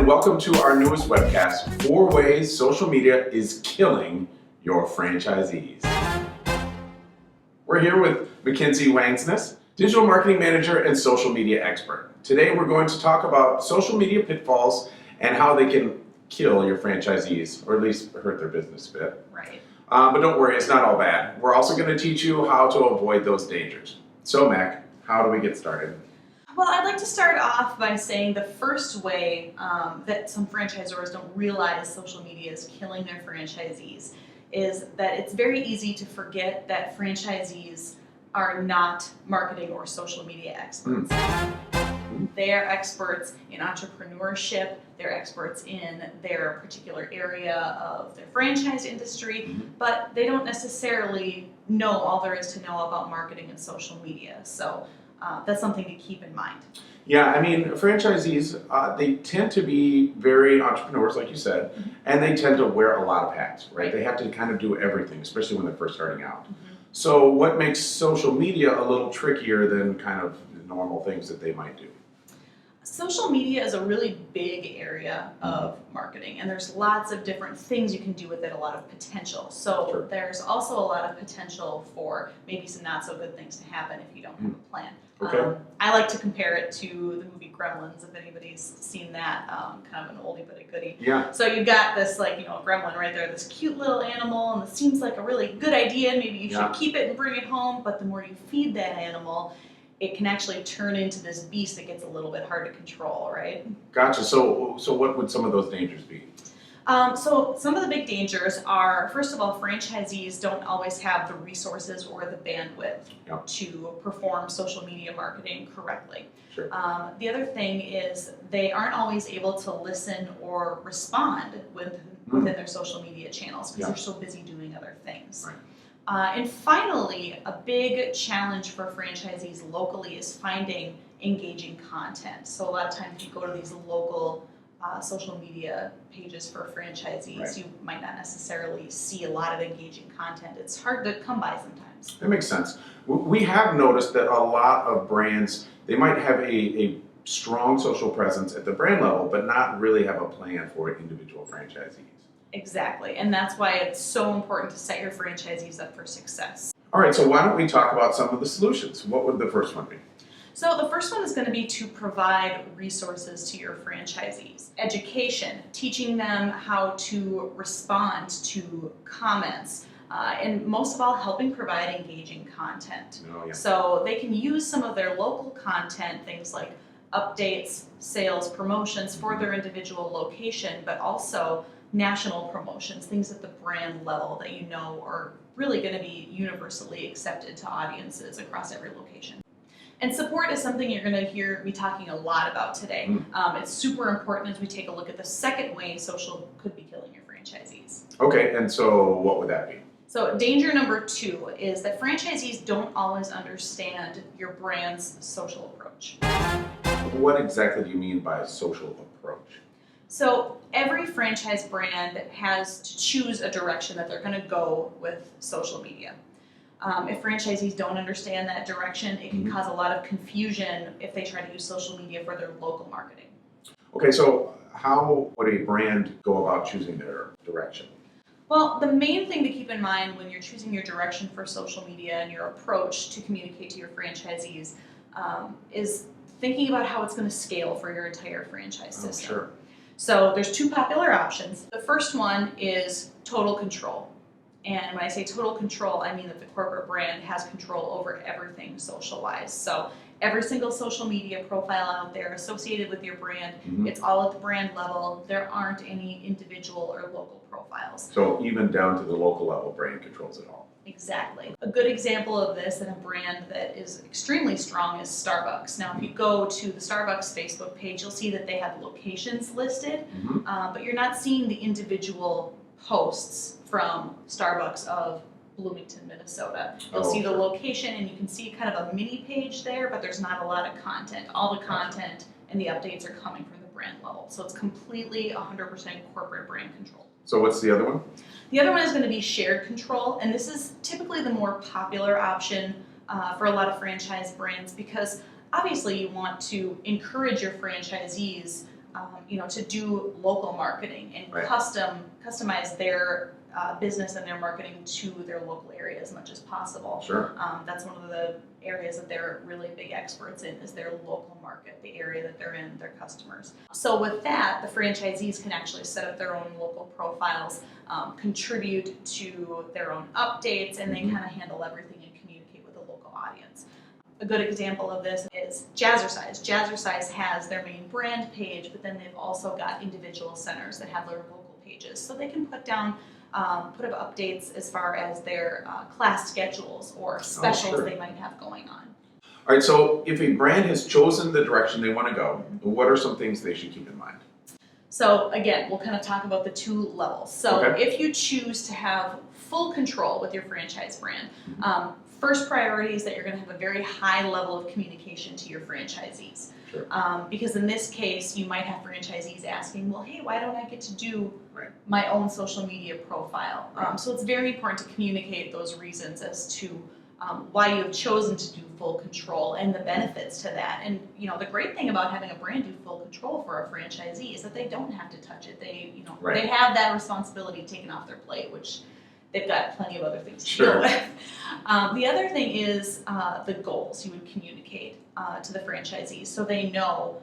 and welcome to our newest webcast, 4 Ways Social Media is Killing Your Franchisees. We're here with Mackenzie Wangsness, Digital Marketing Manager and Social Media Expert. Today we're going to talk about social media pitfalls and how they can kill your franchisees, or at least hurt their business a bit. Right. But don't worry, it's not all bad. We're also going to teach you how to avoid those dangers. So Mac, how do we get started? Well, I'd like to start off by saying the first way that some franchisors don't realize social media is killing their franchisees is that it's very easy to forget that franchisees are not marketing or social media experts. They are experts in entrepreneurship, they're experts in their particular area of their franchise industry, but they don't necessarily know all there is to know about marketing and social media. So that's something to keep in mind. Yeah, I mean, franchisees, they tend to be very entrepreneurs, like you said, and they tend to wear a lot of hats, right? They have to kind of do everything, especially when they're first starting out. So what makes social media a little trickier than kind of normal things that they might do? Social media is a really big area of marketing, and there's lots of different things you can do with it, a lot of potential. So there's also a lot of potential for maybe some not so good things to happen if you don't have a plan. Okay. I like to compare it to the movie Gremlins, if anybody's seen that, kind of an oldie but a goodie. Yeah. So you've got this, gremlin right there, this cute little animal, and it seems like a really good idea, and maybe you should keep it and bring it home, but the more you feed that animal, it can actually turn into this beast that gets a little bit hard to control, right? Gotcha. So what would some of those dangers be? So some of the big dangers are, first of all, franchisees don't always have the resources or the bandwidth to perform social media marketing correctly. Sure. The other thing is they aren't always able to listen or respond within their social media channels because they're so busy doing other things. Right. And finally, a big challenge for franchisees locally is finding engaging content. So a lot of times you go to these local social media pages for franchisees, you might not necessarily see a lot of engaging content. It's hard to come by sometimes. That makes sense. We have noticed that a lot of brands, they might have a strong social presence at the brand level, but not really have a plan for individual franchisees. Exactly, and that's why it's so important to set your franchisees up for success. All right, so why don't we talk about some of the solutions? What would the first one be? So the first one is going to be to provide resources to your franchisees. Education, teaching them how to respond to comments, and most of all, helping provide engaging content. So they can use some of their local content, things like updates, sales, promotions for their individual location, but also national promotions, things at the brand level that you know are really going to be universally accepted to audiences across every location. And support is something you're going to hear me talking a lot about today. It's super important as we take a look at the second way social could be killing your franchisees. Okay, and so what would that be? So danger number 2 is that franchisees don't always understand your brand's social approach. What exactly do you mean by social approach? So every franchise brand has to choose a direction that they're going to go with social media. If franchisees don't understand that direction, it can cause a lot of confusion if they try to use social media for their local marketing. Okay, so how would a brand go about choosing their direction? Well, the main thing to keep in mind when you're choosing your direction for social media and your approach to communicate to your franchisees is thinking about how it's going to scale for your entire franchise system. Sure. So there's 2 popular options. The first one is total control. And when I say total control, I mean that the corporate brand has control over everything social-wise. So every single social media profile out there associated with your brand, it's all at the brand level. There aren't any individual or local profiles. So even down to the local level, brand controls it all. Exactly. A good example of this and a brand that is extremely strong is Starbucks. Now, if you go to the Starbucks Facebook page, you'll see that they have locations listed, but you're not seeing the individual posts from Starbucks of Bloomington, Minnesota. You'll see the location and you can see kind of a mini page there, but there's not a lot of content. All the content and the updates are coming from the brand level. So it's completely 100% corporate brand control. So what's the other one? The other one is going to be shared control, and this is typically the more popular option for a lot of franchise brands because obviously you want to encourage your franchisees to do local marketing and customize their business and their marketing to their local area as much as possible. Sure. That's one of the areas that they're really big experts in, is their local market, the area that they're in, their customers. So with that, the franchisees can actually set up their own local profiles, contribute to their own updates, and they kind of handle everything and communicate with the local audience. A good example of this is Jazzercise. Jazzercise has their main brand page, but then they've also got individual centers that have their local pages. So they can put up updates as far as their class schedules or specials they might have going on. All right, so if a brand has chosen the direction they want to go, what are some things they should keep in mind? So again, we'll kind of talk about the two levels. So if you choose to have full control with your franchise brand, first priority is that you're going to have a very high level of communication to your franchisees. Sure. Because in this case, you might have franchisees asking, well, hey, why don't I get to do my own social media profile? So it's very important to communicate those reasons as to why you have chosen to do full control and the benefits to that. And the great thing about having a brand do full control for a franchisee is that they don't have to touch it. They they have that responsibility taken off their plate, which they've got plenty of other things to deal with. The other thing is the goals you would communicate to the franchisees, so they know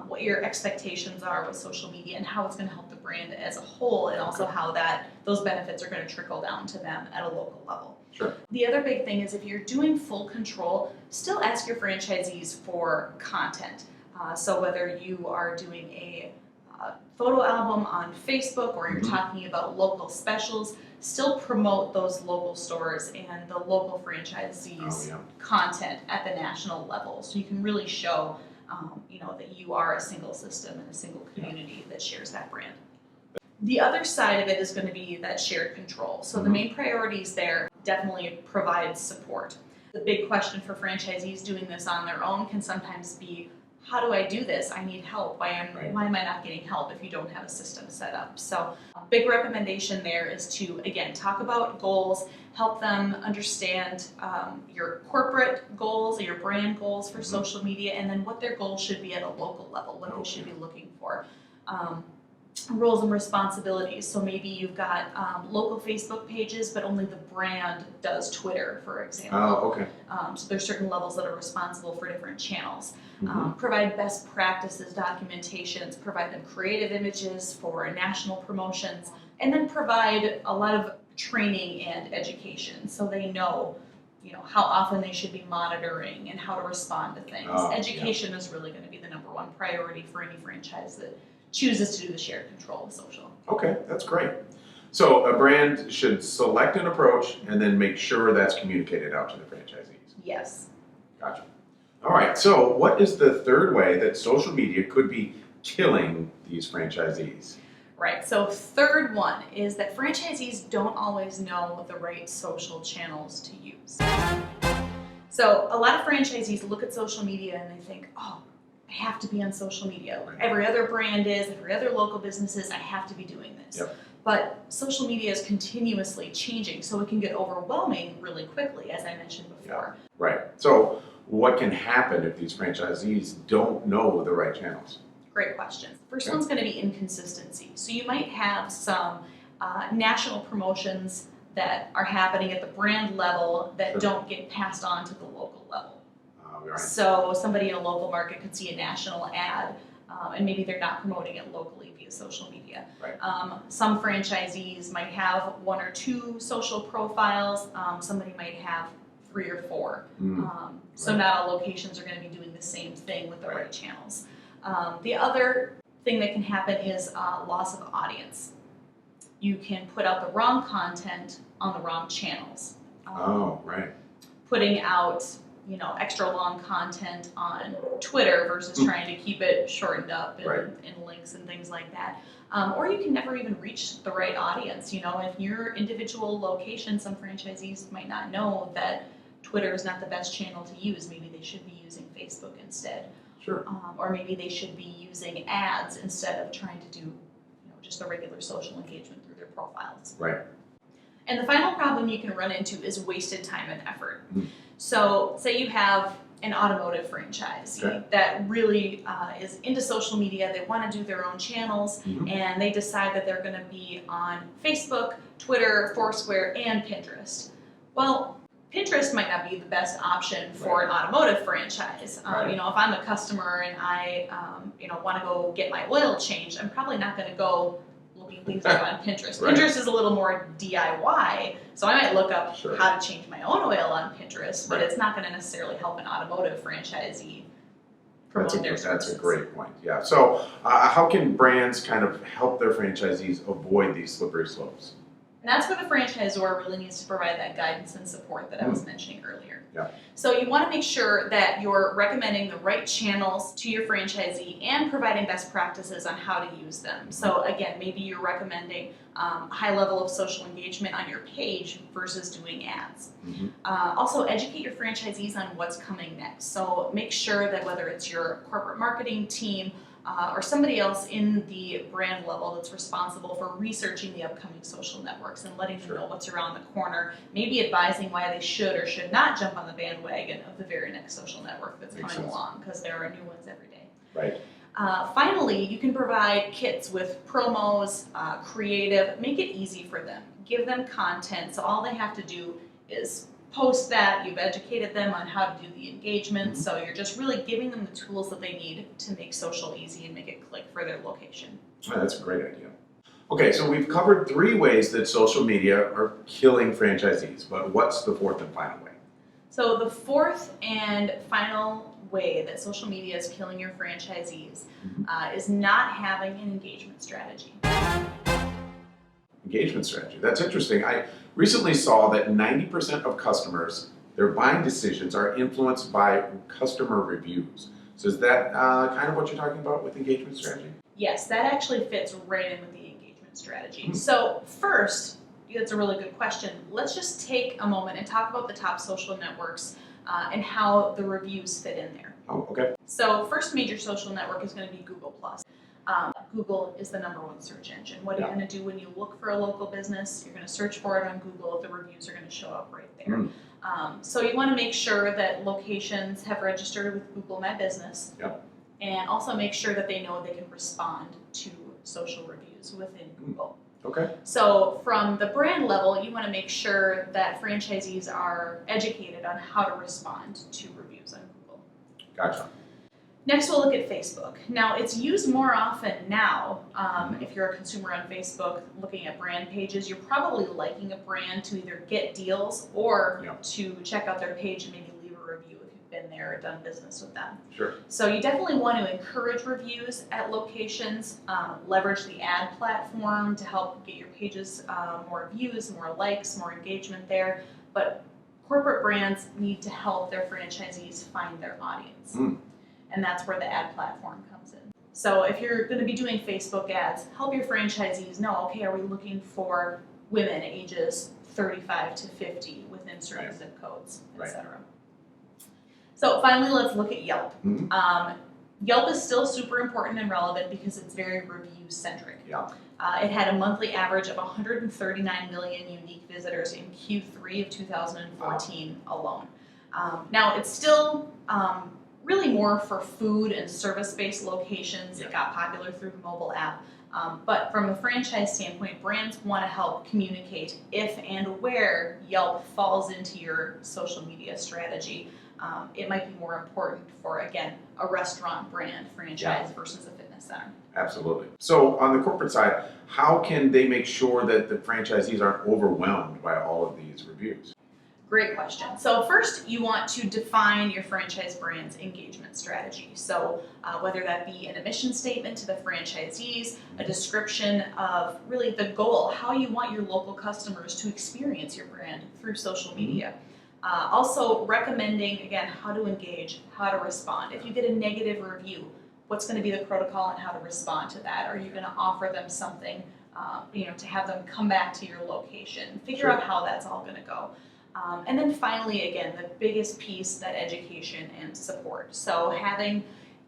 what your expectations are with social media and how it's going to help the brand as a whole, and also how those benefits are going to trickle down to them at a local level. Sure. The other big thing is, if you're doing full control, still ask your franchisees for content. So whether you are doing a photo album on Facebook or you're talking about local specials, still promote those local stores and the local franchisees' content at the national level, so you can really show that you are a single system and a single community that shares that brand. The other side of it is going to be that shared control. So the main priorities there definitely provide support. The big question for franchisees doing this on their own can sometimes be, how do I do this? I need help. Why am I not getting help if you don't have a system set up? So a big recommendation there is to, again, talk about goals, help them understand your corporate goals or your brand goals for social media, and then what their goals should be at a local level, what they should be looking for. Roles and responsibilities. So maybe you've got local Facebook pages, but only the brand does Twitter, for example. Oh, okay. So there's certain levels that are responsible for different channels. Provide best practices documentations, provide them creative images for national promotions, and then provide a lot of training and education so they know how often they should be monitoring and how to respond to things. Education is really going to be the number one priority for any franchise that chooses to do the shared control with social. Okay, that's great. So a brand should select an approach and then make sure that's communicated out to the franchisees. Yes. Gotcha. All right, so what is the third way that social media could be killing these franchisees? Right, so third one is that franchisees don't always know the right social channels to use. So a lot of franchisees look at social media and they think, oh, I have to be on social media. Every other brand is, every other local business is, I have to be doing this. But social media is continuously changing, so it can get overwhelming really quickly, as I mentioned before. Right. So what can happen if these franchisees don't know the right channels? Great question. First one's going to be inconsistency. So you might have some national promotions that are happening at the brand level that don't get passed on to the local level. So somebody in a local market could see a national ad, and maybe they're not promoting it locally via social media. Some franchisees might have one or two social profiles. Somebody might have 3 or 4. So not all locations are going to be doing the same thing with the right channels. The other thing that can happen is loss of audience. You can put out the wrong content on the wrong channels. Putting out extra long content on Twitter versus trying to keep it shortened up and links and things like that. Or you can never even reach the right audience. If your individual location, some franchisees might not know that Twitter is not the best channel to use. Maybe they should be using Facebook instead. Or maybe they should be using ads instead of trying to do just the regular social engagement through their profiles. And the final problem you can run into is wasted time and effort. So say you have an automotive franchise that really is into social media, they want to do their own channels, and they decide that they're going to be on Facebook, Twitter, Foursquare, and Pinterest. Well, Pinterest might not be the best option for an automotive franchise. You know, if I'm a customer and I, you know, want to go get my oil changed, I'm probably not going to go looking things up on Pinterest. Pinterest is a little more DIY, so I might look up how to change my own oil on Pinterest, but it's not going to necessarily help an automotive franchisee promote their services. That's a great point. Yeah. So, how can brands kind of help their franchisees avoid these slippery slopes? And that's where the franchisor really needs to provide that guidance and support that I was mentioning earlier. Yeah. So you want to make sure that you're recommending the right channels to your franchisee and providing best practices on how to use them. So again, maybe you're recommending a high level of social engagement on your page versus doing ads. Also, educate your franchisees on what's coming next. So make sure that whether it's your corporate marketing team, or somebody else in the brand level that's responsible for researching the upcoming social networks and letting them know what's around the corner, maybe advising why they should or should not jump on the bandwagon of the very next social network that's coming along, because there are new ones every day. Right. Finally, you can provide kits with promos, creative, make it easy for them. Give them content, so all they have to do is post that. You've educated them on how to do the engagement, so you're just really giving them the tools that they need to make social easy and make it click for their location. Oh, that's a great idea. Okay, so we've covered 3 ways that social media are killing franchisees, but what's the 4th and final way? So the 4th and final way that social media is killing your franchisees is not having an engagement strategy. Engagement strategy. That's interesting. I recently saw that 90% of customers, their buying decisions are influenced by customer reviews. So is that kind of what you're talking about with engagement strategy? Yes, that actually fits right in with the engagement strategy. So first, that's a really good question. Let's just take a moment and talk about the top social networks and how the reviews fit in there. Oh, okay. So first major social network is going to be Google+. Google is the #1 search engine. What are you going to do when you look for a local business? You're going to search for it on Google. The reviews are going to show up right there. So you want to make sure that locations have registered with Google My Business, and also make sure that they know they can respond to social reviews within Google. Okay. So from the brand level, you want to make sure that franchisees are educated on how to respond to reviews on Google. Gotcha. Next, we'll look at Facebook. Now, it's used more often now. If you're a consumer on Facebook looking at brand pages, you're probably liking a brand to either get deals or to check out their page and maybe leave a review if you've been there or done business with them. Sure. So you definitely want to encourage reviews at locations, leverage the ad platform to help get your pages more views, more likes, more engagement there. But corporate brands need to help their franchisees find their audience. And that's where the ad platform comes in. So if you're going to be doing Facebook ads, help your franchisees know, okay, are we looking for women ages 35 to 50 within certain zip codes, etc. So finally, let's look at Yelp. Yelp is still super important and relevant because it's very review-centric. It had a monthly average of 139 million unique visitors in Q3 of 2014 alone. Now, it's still really more for food and service-based locations. It got popular through the mobile app. But from a franchise standpoint, brands want to help communicate if and where Yelp falls into your social media strategy. It might be more important for, again, a restaurant brand franchise versus a fitness center. Absolutely. So on the corporate side, how can they make sure that the franchisees aren't overwhelmed by all of these reviews? Great question. So first, you want to define your franchise brand's engagement strategy. So whether that be an mission statement to the franchisees, a description of really the goal, how you want your local customers to experience your brand through social media. Also recommending, again, how to engage, how to respond. If you get a negative review, what's going to be the protocol and how to respond to that? Are you going to offer them something, to have them come back to your location? Figure out how that's all going to go. And then finally, again, the biggest piece, that education and support. So having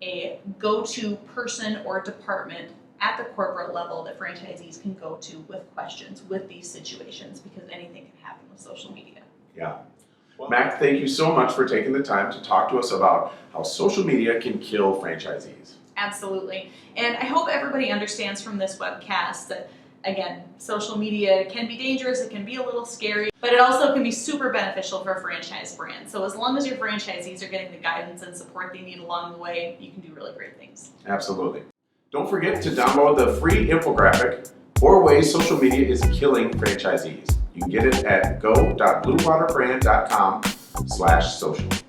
a go-to person or department at the corporate level that franchisees can go to with questions with these situations, because anything can happen with social media. Yeah. Mac, thank you so much for taking the time to talk to us about how social media can kill franchisees. Absolutely. And I hope everybody understands from this webcast that, again, social media can be dangerous, it can be a little scary, but it also can be super beneficial for a franchise brand. So as long as your franchisees are getting the guidance and support they need along the way, you can do really great things. Absolutely. Don't forget to download the free infographic, 4 Ways Social Media is Killing Franchisees. You can get it at go.bluewaterbrand.com/social.